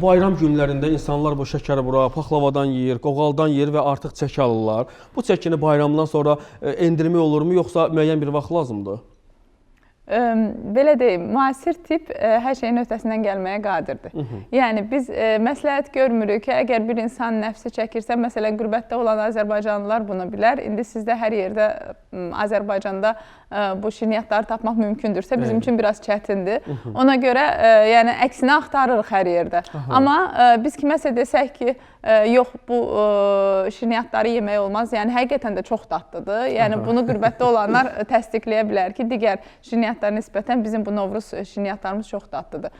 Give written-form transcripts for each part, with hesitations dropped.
bayram günlərində insanlar bu şəkəri bura, paxlavadan yeyir, qoğaldan yeyir və artıq çəki alırlar. Bu çəkini bayramdan sonra endirmək olurmu, yoxsa müəyyən bir vaxt lazımdır? Belə deyim, müasir tibb hər şeyin öhdəsindən gəlməyə qadirdir. Yəni biz məsləhət görmürük ki, əgər bir insan nəfsi çəkirsə, məsələn, qürbətdə olan Azərbaycanlılar bunu bilər. İndi sizdə hər yerdə Azərbaycanda bu şirniyyatları tapmaq mümkündürsə, bizim üçün biraz çətindir. Ona görə yəni əksinə axtarırıq hər yerdə. Amma biz kiməsə desək ki, yox, bu şirniyyatları yemək olmaz. Yəni həqiqətən də çox dadlıdır. Yəni bunu qürbətdə olanlar təsdiqləyə bilər ki, digər şirniyyatlara nisbətən bizim bu Novruz şirniyyatlarımız çox dadlıdır.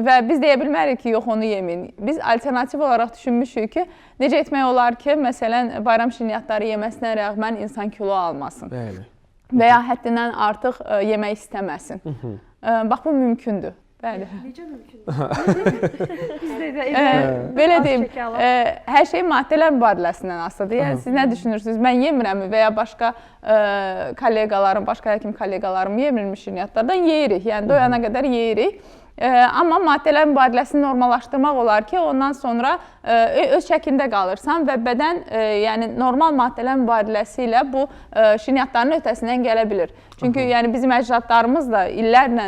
Və biz deyə bilmərik ki, yox, onu yeməyin. Biz alternativ olaraq düşünmüşük ki, necə etmək olar ki, məsələn, bayram şirniyyatları yeməsinə rəğmən insan kilo almasın. Və ya həddindən artıq yemək istəməsin. Bax, bu mümkündür. Bəli. Necə mümkündür? Bizdə də belə deyim, hər şey maddələr mübadiləsindən asılıdır. Yəni, siz nə düşünürsünüz? Mən yemirəmi və ya başqa kolleqalarım, başqa həkim kolleqalarım yemirmiş şirniyyatlardan yeyirik. Yəni, doyana qədər yeyirik. Amma maddələr mübadiləsini normallaşdırmaq olar ki, ondan sonra öz şəklində qalırsan və bədən yəni normal maddələr mübadiləsi ilə bu şirniyyatların öhdəsindən gələ bilir. Çünki yəni bizim əcdadlarımız da illərlə,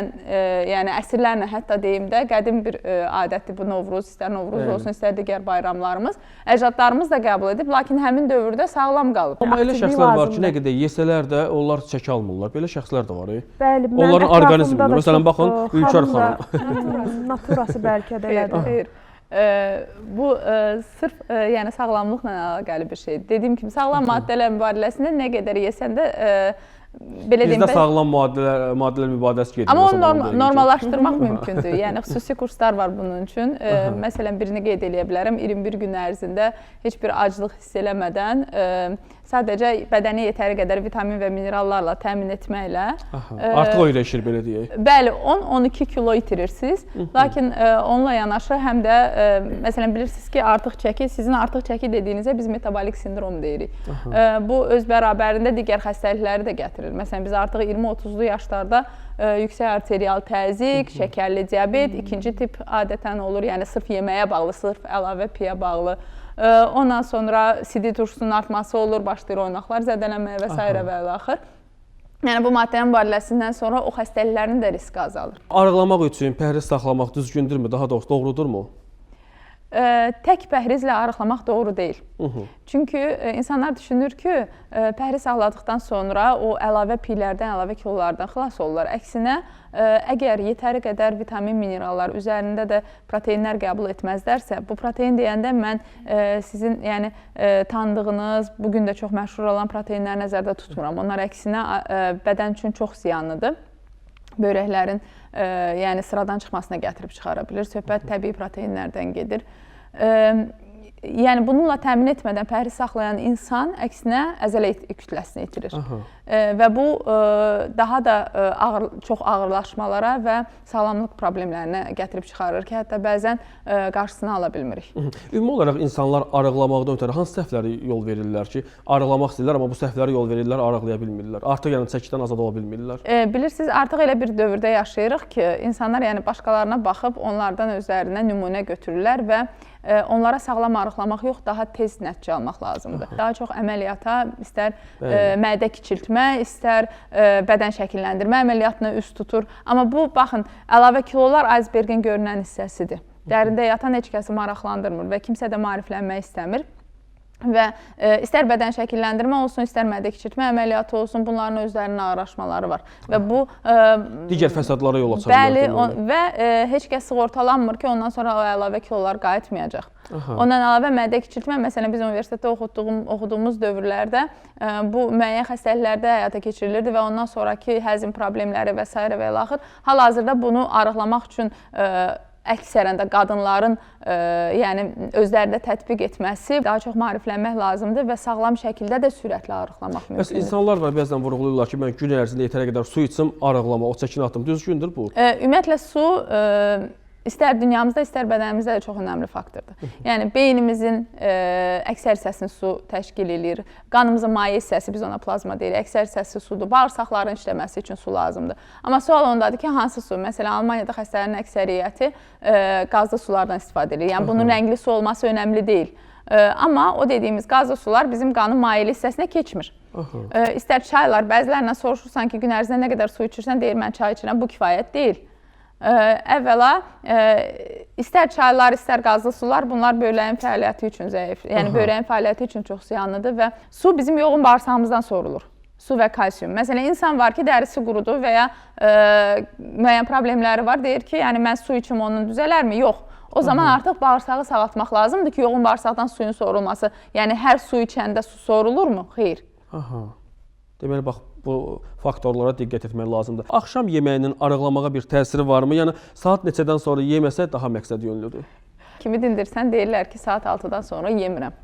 yəni əsrlərlə, hətta deyim də qədim bir adətdir bu Novruz, istər Novruz olsun, istər digər bayramlarımız. Əcdadlarımız da qəbul edib, lakin həmin dövrdə sağlam qalıb. Amma elə şəxslər var ki, nə qədər yesələr də onlar çəki almırlar. Belə şəxslər də var. Bəli, onların orqanizmində. Məsələn, baxın, Ülkər xanım. Naturası bəlkə də elədir. Bu sırf yəni sağlamlıqla əlaqəli bir şeydir. Dediyim kimi, sağlam maddələr mübadiləsində nə qədər yesən də bizdə sağlam maddələr mübadiləsi gedir. Amma onu normallaşdırmaq mümkündür. Yəni, xüsusi kurslar var bunun üçün. Məsələn, birini qeyd eləyə bilərəm. 21 gün ərzində heç bir aclıq hiss eləmədən sadəcə bədəni yetəri qədər vitamin və minerallarla təmin etməklə artıq o iyiləşir, belə deyək. Bəli, 10-12 kilo itirirsiniz. Lakin onunla yanaşı həm də məsələn bilirsiniz ki, artıq çəki, sizin artıq çəki dediyinizə biz metabolik sindrom deyirik. Bu öz bərabərində digər xəstəlikləri də gətirir. Məsələn, biz artıq 20-30'lu yaşlarda yüksək arterial təzyiq, şəkərli diabet, ikinci tip adətən olur. Yəni, sırf yeməyə bağlı, sırf əlavə piyə bağlı. Ondan sonra CD turşusunun artması olur, başlayır oynaqlar zədələnməyə və s. və ilaxır. Yəni, bu maddənin mübadiləsindən sonra o xəstəliklərin də riski azalır. Arıqlamaq üçün pəhriz saxlamaq düzgündürmü? Daha doğrusu doğrudurmu? Tək pəhrizlə arıqlamaq doğru deyil. Çünki insanlar düşünür ki, pəhriz saxladıqdan sonra o əlavə piylərdən, əlavə kilolardan xilas olurlar. Əksinə, əgər yetəri qədər vitamin, minerallar, üzərində də proteinlər qəbul etməzlərsə, bu protein deyəndə mən sizin yəni, tanıdığınız, bugün də çox məşhur olan proteinləri nəzərdə tutmuram. Onlar əksinə bədən üçün çox ziyanlıdır. Börəklərin yəni sıradan çıxmasına gətirib çıxara bilir. Söhbət təbii proteinlərdən gedir. Yəni bununla təmin etmədən pəhriz saxlayan insan əksinə əzələ kütləsini itirir. Və bu daha da çox ağırlaşmalara və sağlamlıq problemlərinə gətirib çıxarır ki, hətta bəzən qarşısını ala bilmirik. Ümumi olaraq insanlar arıqlamaqdan ötərə hansı səhvləri yol verirlər ki, arıqlamaq istəyirlər, amma bu səhvləri yol verirlər, arıqlaya bilmirlər. Artıq yəni çəkidən azad ola bilmirlər. Bilirsiniz, artıq elə bir dövrdə yaşayırıq ki, insanlar yəni başqalarına baxıb onlardan özlərinə nümunə götürürlər və onlara sağlam arıqlamaq yox, daha tez nəticə almaq lazımdır. Daha çox əməliyyata, istər mədə kiçiltmə, istər bədən şəkilləndirmə əməliyyatına üst tutur. Amma bu, baxın, əlavə kilolar icebergin görünən hissəsidir. Dərində yatan heç kəsi maraqlandırmır və kimsə də maariflənmək istəmir. Və istər bədən şəkilləndirmə olsun, istər mədə kiçiltmə əməliyyatı olsun, bunların özlərinin ağırlaşmaları var. Və bu digər fəsadlara yol açar. Bəli, və heç kəs sığortalanmır ki, ondan sonra o əlavə kilolar qayıtmayacaq. Ondan əlavə mədə kiçiltmə, məsələn, biz universitetdə oxuduğumuz dövrlərdə bu müəyyən xəstəliklərdə həyata keçirilirdi və ondan sonraki həzm problemləri və s. və ilaxır. Hal-hazırda bunu arıqlamaq üçün əksərən də qadınların yəni özlərində tətbiq etməsi daha çox maariflənmək lazımdır və sağlam şəkildə də sürətlə arıqlamaq mümkündür. Bəs insanlar var, bəzən vurğulayırlar ki, mən gün ərzində yetərə qədər su içim, arıqlama, o çəkini atım. Düzgündür bu? Ümumiyyətlə su istər dünyamızda, istər bədənimizdə də çox önəmli faktordur. Yəni beynimizin əksər hissəsini su təşkil edir. Qanımızın maye hissəsi, biz ona plazma deyirik, əksər hissəsi sudur. Bağırsaqların işləməsi üçün su lazımdır. Amma sual ondadır ki, hansı su? Məsələn, Almaniyada xəstələrin əksəriyyəti qazlı sulardan istifadə edir. Yəni bunun rəngli su olması önəmli deyil. Amma o dediyimiz qazlı sular bizim qanın mayeli hissəsinə keçmir. İstər çaylar, bəzilərindən soruşursan ki, gün ərzində nə qədər su içirsən, deyir mən çay içirəm, bu kifayət deyil. Əvvəla, istər çaylar, istər qazlı sular, bunlar böbrəyin fəaliyyəti üçün zəif, yəni böbrəyin fəaliyyəti üçün çox ziyanlıdır və su bizim yoğun bağırsağımızdan sorulur. Su və kalsium. Məsələn, insan var ki, dərisi qurudur və ya müəyyən problemləri var, deyir ki, yəni mən su içim, onun düzələrmi? Yox. O zaman artıq bağırsağı sağaltmaq lazımdır ki, yoğun bağırsaqdan suyun sorulması. Yəni, hər su içəndə su sorulurmu? Xeyr. Deməli, bax, bu faktorlara diqqət etmək lazımdır. Axşam yeməyinin arıqlamağa bir təsiri varmı? Yəni, saat neçədən sonra yeməsə daha məqsəd yönlüdür? Kimi dindirsən, deyirlər ki, saat 6-dan sonra yemirəm.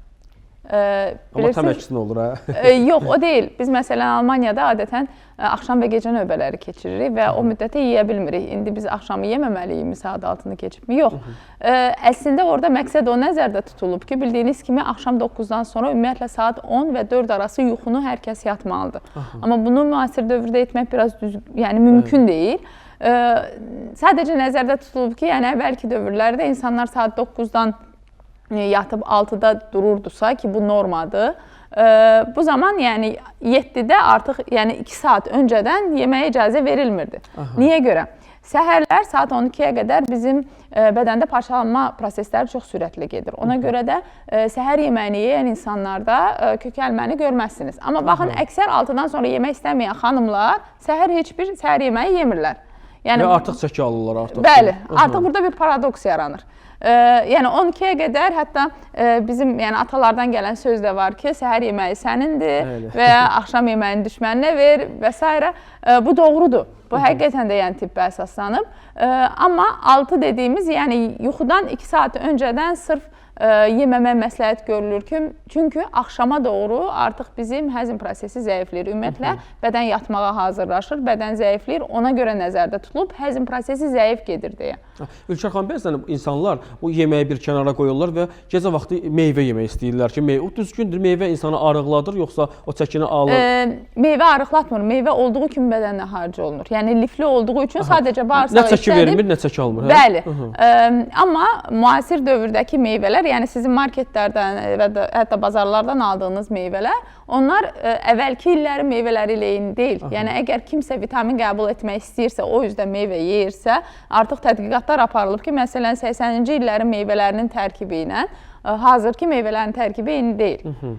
Amma tam əksinə olur, hə? Yox, o deyil. Biz məsələn Almaniyada adətən axşam və gecə növbələri keçiririk və o müddətə yeyə bilmirik. İndi biz axşamı yeməməliyik saat 6-nı keçib. Yox. Əslində orada məqsəd o nəzərdə tutulub ki, bildiyiniz kimi axşam 9-dan sonra ümumiyyətlə saat 10 və 4 arası yuxunu hər kəs yatmalıdır. Amma bunu müasir dövrdə etmək biraz mümkün deyil. Sadəcə nəzərdə tutulub ki, yəni əvvəlki dövrlərdə insanlar saat 9-dan yatıb 6-da dururdusa ki, bu normadır. Bu zaman yəni 7-də artıq 2 saat öncədən yeməyə icazə verilmirdi. Niyə görə? Səhərlər saat 12-yə qədər bizim bədəndə parçalanma prosesləri çox sürətli gedir. Ona görə də səhər yeməyini yeyən insanlarda kökəlməni görməzsiniz. Amma baxın, əksər 6-dan sonra yemək istəməyən xanımlar səhər heç bir səhər yeməyi yemirlər. Yəni artıq çəki alırlar artıq. Bəli, artıq burada bir paradoks yaranır. Yəni 12-yə qədər hətta bizim atalardan gələn söz də var ki, səhər yeməyi sənindir və ya axşam yeməyini düşməninə ver və s. Bu doğrudur. Bu həqiqətən də tibbə əsaslanıb. Amma 6 dediyimiz, yəni yuxudan 2 saat öncədən sırf yeməmək məsləhət görülür ki, çünki axşama doğru artıq bizim həzm prosesi zəifləyir. Ümumiyyətlə, bədən yatmağa hazırlaşır, bədən zəifləyir, ona görə nəzərdə tutulub, həzm prosesi zəif gedir deyə. Ülkər xanım, bəzən insanlar bu yeməyi bir kənara qoyurlar və gecə vaxtı meyvə yemək istəyirlər ki, o düzgündür, meyvə insanı arıqladır, yoxsa o çəkini alır? Meyvə arıqlatmır, meyvə olduğu kimi bədəndən xaric olunur. Yəni, lifli olduğu üçün sadəcə bağırsağı nə çəki vermir, nə çəki almır. Bəli, amma müasir dövrdəki meyvələr, yəni sizin marketlərdən və hətta bazarlardan aldığınız meyvələr, onlar əvvəlki illərin meyvələri ilə eyni deyil. Yəni, əgər kimsə vitamin qəbul etmək istəyirsə, o üzdən meyvə yeyirsə, artıq tədqiqatlar aparılıb ki, məsələn, 80-ci illərin meyvələrinin tərkibi ilə hazırki meyvələrin tərkibi eyni deyil.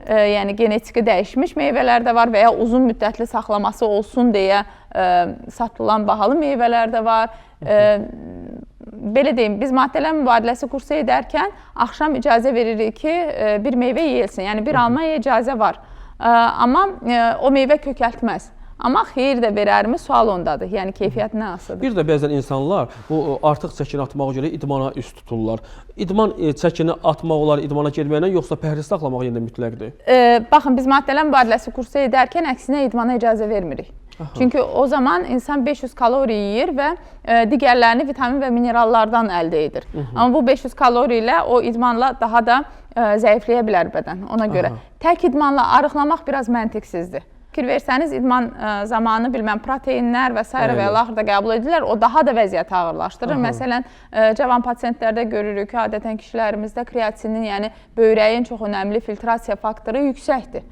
Yəni, genetiki dəyişmiş meyvələr də var və ya uzun müddətli saxlaması olsun deyə satılan bahalı meyvələr də var. Belə deyim, biz maddələr mübadiləsi kursu edərkən axşam icazə veririk ki, bir meyvə yeyilsin. Yəni, bir almaya icazə var. Amma o meyvə kökəltməz. Amma xeyir də verərmi? Sual ondadır. Yəni, keyfiyyətinə asılıdır. Bir də bəzən insanlar bu artıq çəkini atmağa görə idmana üst tuturlar. İdman çəkini atmaq olar idmana getməklə, yoxsa pəhriz saxlamaq yenə mütləqdir? Baxın, biz maddələr mübadiləsi kursu edərkən əksinə idmana icazə vermirik. Çünki o zaman insan 500 kalori yeyir və digərlərini vitamin və minerallardan əldə edir. Amma bu 500 kalori ilə o idmanla daha da zəifləyə bilər bədən. Ona görə tək idmanla arıqlamaq biraz məntiqsizdir. Fikir versəniz, idman zamanı proteinlər və s. və laxırda qəbul edirlər, o daha da vəziyyəti ağırlaşdırır. Məsələn, cavan pasientlərdə görürük ki, adətən kişilərimizdə kreatinin, yəni böyrəyin çox önəmli filtrasiya faktoru yüksəkdir.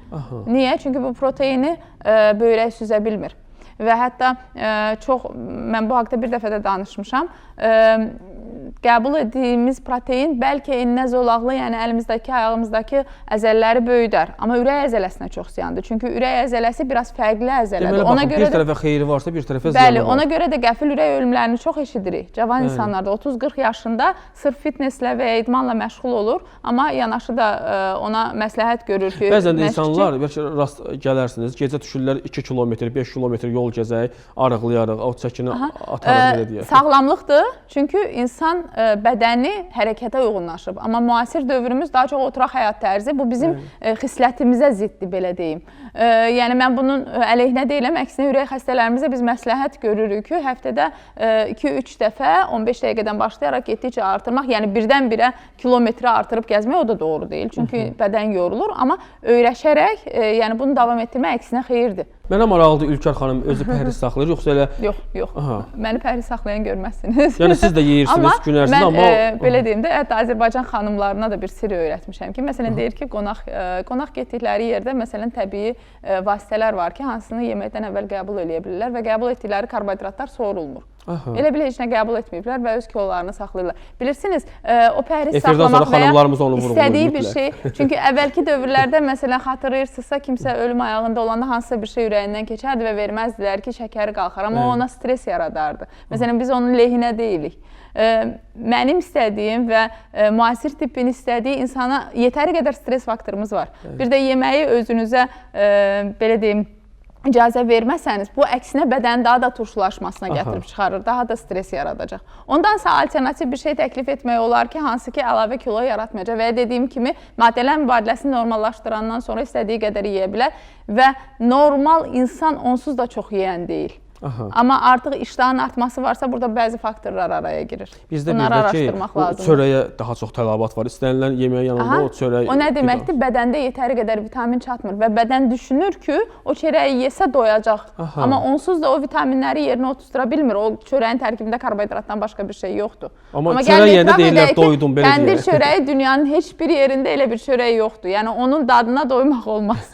Niyə? Çünki bu proteini böyrək süzə bilmir. Və hətta mən bu haqda bir dəfə də danışmışam, qəbul etdiyimiz protein bəlkə enə zolaqlı, yəni əlimizdəki, ayağımızdakı əzələləri böyüdər. Amma ürək əzələsinə çox ziyandır. Çünki ürək əzələsi biraz fərqli əzələdir. Deməli, baxın, bir tərəfə xeyri varsa, bir tərəfə ziyanı var. Bəli, ona görə də qəfil ürək ölümlərini çox eşidirik. Cavan insanlarda 30-40 yaşında sırf fitnesslə və ya idmanla məşğul olur, amma yanaşı da ona məsləhət görür ki, bəzən də insanlar, rast gələrsiniz, gecə düşürlər 2 kilometr, 5 kilometr yol gəzək, arıqlayarıq, o çəkini atarıq, belə deyək. Sağlamlıqdır, çünki insan bədəni hərəkətə uyğunlaşıb. Amma müasir dövrümüz daha çox oturaq həyat tərzi. Bu bizim xislətimizə ziddir, belə deyim. Yəni mən bunun əleyhinə deyiləm, əksinə ürək xəstələrimizə biz məsləhət görürük ki, həftədə 2-3 dəfə 15 dəqiqədən başlayaraq getdikcə artırmaq, yəni birdən-birə kilometrə artırıb gəzmək o da doğru deyil. Çünki bədən yorulur, amma öyrəşərək, yəni bunu davam etdirmək əksinə xeyirdir. Mənə maraqlıdır Ülkər xanım özü pəhriz saxlayır, yoxsa elə... Yox. Məni pəhriz saxlayan görməzsiniz. Yəni siz də yeyirsiniz, günərsiniz, amma... Mən belə deyim də, hətta Azərbaycan xanımlarına da bir sir öyrətmişəm ki, məsələn, deyir ki, qonaq getdikləri yerdə, məsələn, təbii vasitələr var ki, hansını yeməkdən əvvəl qəbul edə bilirlər və qəbul etdikləri karbohidratlar soğurulmur. Elə bilə heç nə qəbul etməyiblər və öz kilolarını saxlayırlar. Bilirsiniz, o pəhriz saxlamaq və ya istədiyi bir şey, çünki əvvəlki dövrlərdə, məsələn, xatırlayırsınızsa, kimsə ölüm ayağında olanda hansısa bir şey ürəyindən keçərdi və verməzdilər ki, şəkəri qalxar, amma o ona stres yaradardı. Məsələn, biz onun lehinə deyilik. Mənim istədiyim və müasir tibbin istədiyi insana yetəri qədər stres faktorumuz var. Bir də yeməyi özünüzə, belə deyim, icazə verməsəniz, bu əksinə bədənin daha da turşulaşmasına gətirib çıxarır, daha da stres yaradacaq. Ondansa alternativ bir şey təklif etmək olar ki, hansı ki, əlavə kilo yaratmayacaq və ya dediyim kimi, maddələr mübadiləsini normallaşdırandan sonra istədiyi qədər yeyə bilər və normal insan onsuz da çox yeyən deyil. Amma artıq iştahın artması varsa, burada bəzi faktorlar araya girir. Bizdə bir ki, çörəyə daha çox tələbat var. İstənilən yeməyin yanında o çörək... O nə deməkdir? Bədəndə yetəri qədər vitamin çatmır və bədən düşünür ki, o çörəyi yesə doyacaq. Amma onsuz da o vitaminləri yerinə otuzdura bilmir. O çörəyin tərkibində karbohidratdan başqa bir şey yoxdur. Amma çörək yeyəndə deyirlər, doydum, belə deyək. Kəndir çörəyi dünyanın heç bir yerində elə bir çörək yoxdur. Yəni, onun dadına doymaq olmaz.